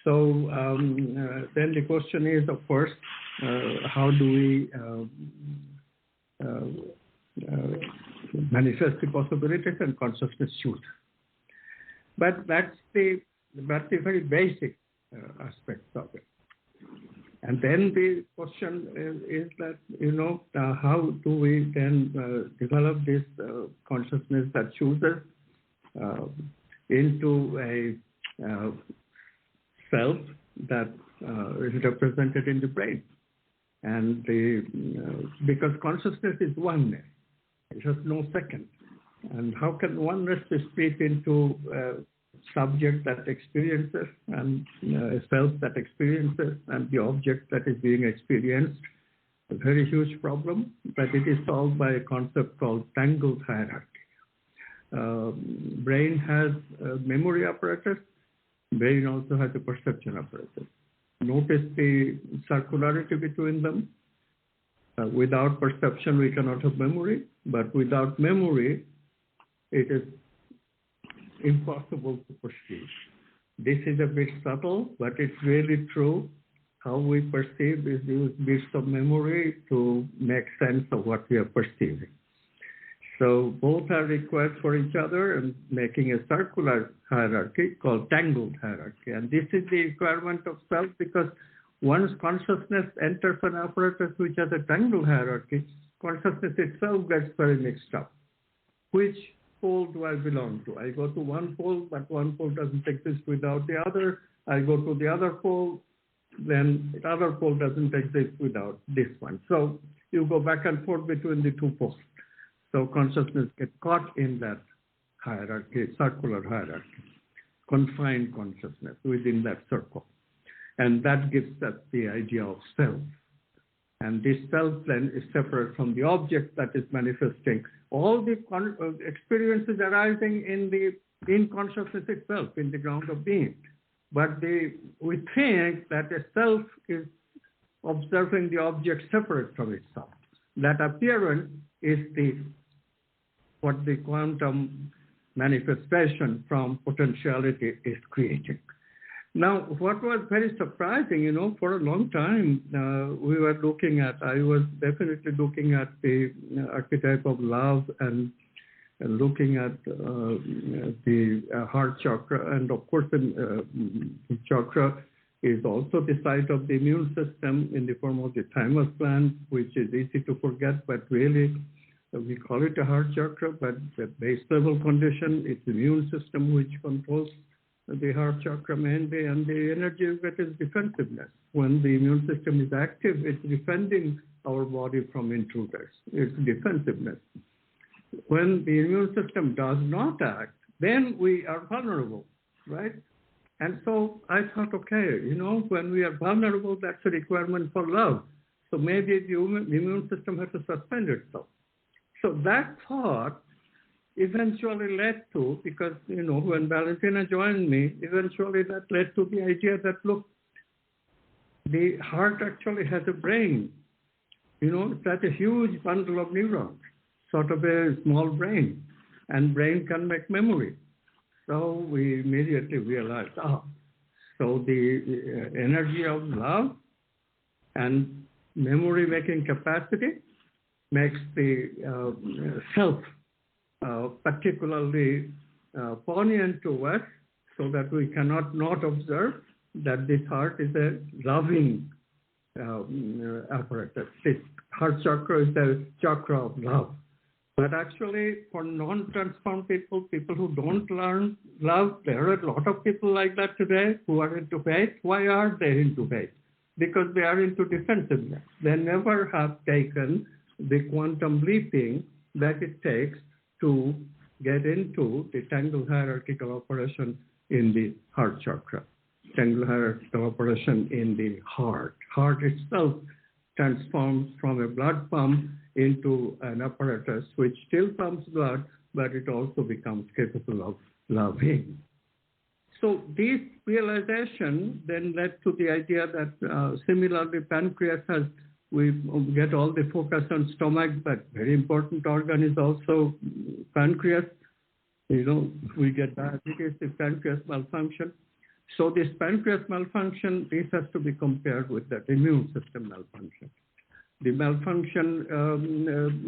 So then the question is, of course, how do we manifest the possibilities, and consciousness should. But that's the very basic aspects of it. And then the question is that, how do we then develop this consciousness that chooses into a self that is represented in the brain? And because consciousness is oneness, it has no second. And how can oneness be split into a subject that experiences and a self that experiences and the object that is being experienced? A very huge problem, but it is solved by a concept called tangled hierarchy. Brain has a memory apparatus. Brain also has a perception apparatus. Notice the circularity between them. Without perception, we cannot have memory, but without memory, it is impossible to perceive. This is a bit subtle, but it's really true. How we perceive is use bits of memory to make sense of what we are perceiving. So both are required for each other, and making a circular hierarchy called tangled hierarchy. And this is the requirement of self, because once consciousness enters an apparatus which has a tangled hierarchy, consciousness itself gets very mixed up. Which pole do I belong to? I go to one pole, but one pole doesn't exist without the other. I go to the other pole, then the other pole doesn't exist without this one. So you go back and forth between the two poles. So consciousness gets caught in that hierarchy, circular hierarchy, confined consciousness within that circle. And that gives us the idea of self. And this self then is separate from the object that is manifesting. All the experiences arising in consciousness itself, in the ground of being. But we think that a self is observing the object separate from itself. That appearance is what the quantum manifestation from potentiality is creating. Now, what was very surprising, for a long time, we were looking at, I was definitely looking at the archetype of love and looking at the heart chakra. And of course, the chakra is also the site of the immune system in the form of the thymus gland, which is easy to forget, but really we call it a heart chakra, but the base level condition, it's the immune system which controls the heart chakra mainly, and the energy you get is defensiveness. When the immune system is active, it's defending our body from intruders. It's defensiveness. When the immune system does not act, then we are vulnerable, right? And so I thought, okay, when we are vulnerable, that's a requirement for love. So maybe the immune system has to suspend itself. So that thought eventually led to, because, when Valentina joined me, eventually that led to the idea that, look, the heart actually has a brain. It's like a huge bundle of neurons, sort of a small brain, and brain can make memory. So we immediately realized, so the energy of love and memory-making capacity makes the self particularly poignant to us, so that we cannot not observe that this heart is a loving apparatus. This heart chakra is the chakra of love. But actually, for non-transformed people who don't learn love, there are a lot of people like that today who are into faith. Why are they into faith? Because they are into defensiveness. They never have taken the quantum leaping that it takes to get into the tangle hierarchical operation in the heart chakra, tangle hierarchical operation in the heart. Heart itself transforms from a blood pump into an apparatus which still pumps blood, but it also becomes capable of loving. So this realization then led to the idea that similarly pancreas we get all the focus on stomach, but very important organ is also pancreas. We get diabetes if pancreas malfunction. So this pancreas malfunction, this has to be compared with that immune system malfunction. The malfunction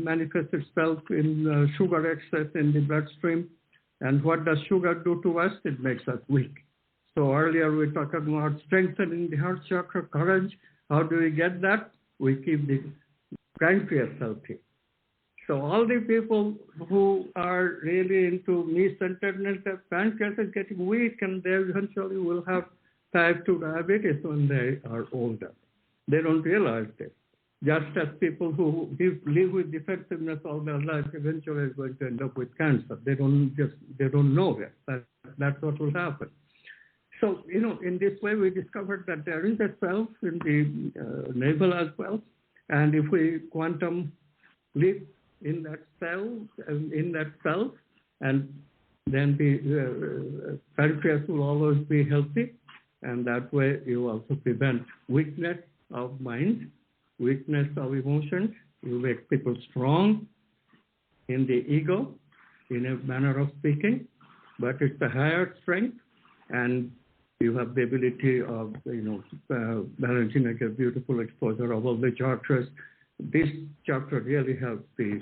manifests itself in sugar excess in the bloodstream. And what does sugar do to us? It makes us weak. So earlier we talked about strengthening the heart chakra, courage. How do we get that? We keep the pancreas healthy. So all the people who are really into me-centeredness, their pancreas is getting weak, and they eventually will have type 2 diabetes when they are older. They don't realize this. Just as people who live with defensiveness all their life eventually are going to end up with cancer. They don't know it. That's what will happen. So, in this way, we discovered that there is a self in the navel as well. And if we quantum leap in that self, and then the pancreas will always be healthy. And that way, you also prevent weakness of mind, weakness of emotions. You make people strong in the ego, in a manner of speaking, but it's a higher strength, and you have the ability of, Valentina gave beautiful exposure of all the chakras. This chakra really helps the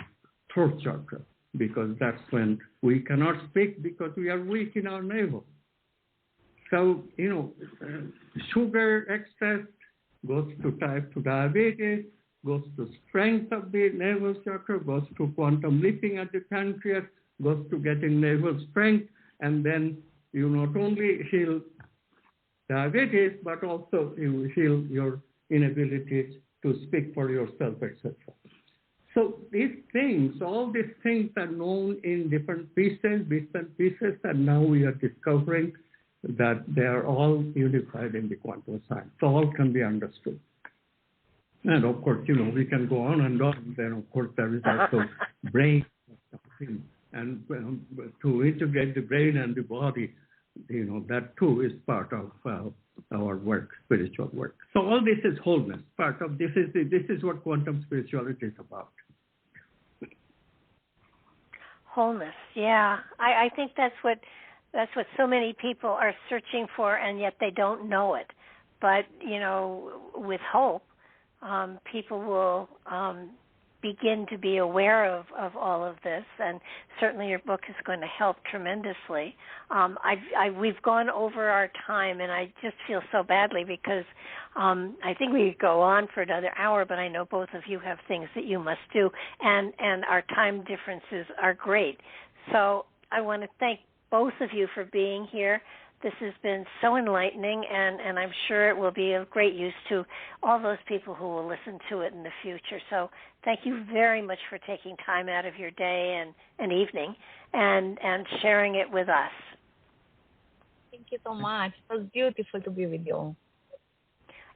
throat chakra, because that's when we cannot speak because we are weak in our navel. So, sugar excess goes to type 2 diabetes, goes to strength of the navel chakra, goes to quantum leaping at the pancreas, goes to getting navel strength, and then you not only heal diabetes, but also you heal your inability to speak for yourself, etc. So all these things are known in different pieces, and now we are discovering that they are all unified in the quantum science. So all can be understood. And of course, we can go on and on. Then of course there is also brain, and to integrate the brain and the body, that too is part of our work, spiritual work. So all this is wholeness. Part of this is what quantum spirituality is about.
Wholeness, yeah. I think that's what so many people are searching for, and yet they don't know it. But with hope, people will begin to be aware of all of this, and certainly your book is going to help tremendously. We've gone over our time, and I just feel so badly because I think we could go on for another hour, but I know both of you have things that you must do, and our time differences are great. So I want to thank both of you for being here. This has been so enlightening, and I'm sure it will be of great use to all those people who will listen to it in the future. So thank you very much for taking time out of your day and evening and sharing it with us.
Thank you so much. It was beautiful to be with you.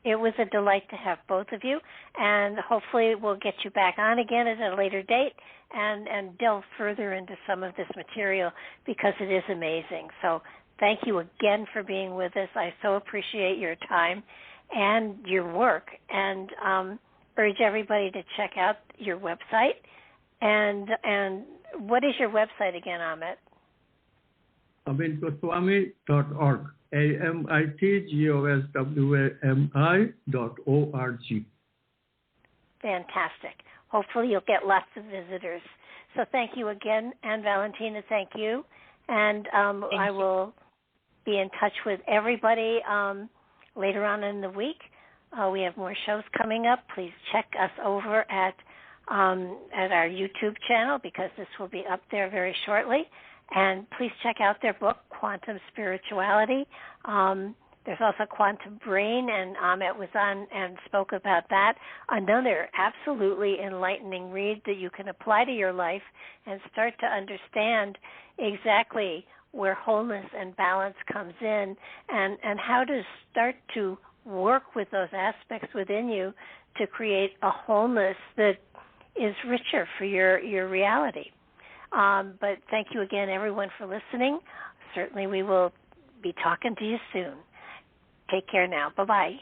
It was a delight to have both of you, and hopefully we'll get you back on again at a later date and delve further into some of this material because it is amazing. So thank you again for being with us. I so appreciate your time and your work, and urge everybody to check out your website. And what is your website again, Amit?
AmitGoswami.org. AmitGoswami.org.
Fantastic. Hopefully you'll get lots of visitors. So thank you again, and Valentina, thank you. And I will be in touch with everybody later on in the week. We have more shows coming up. Please check us over at our YouTube channel because this will be up there very shortly. And please check out their book, Quantum Spirituality. There's also Quantum Brain, and Amit was on and spoke about that. Another absolutely enlightening read that you can apply to your life and start to understand exactly where wholeness and balance comes in and how to start to work with those aspects within you to create a wholeness that is richer for your reality. But thank you again, everyone, for listening. Certainly we will be talking to you soon. Take care now. Bye-bye.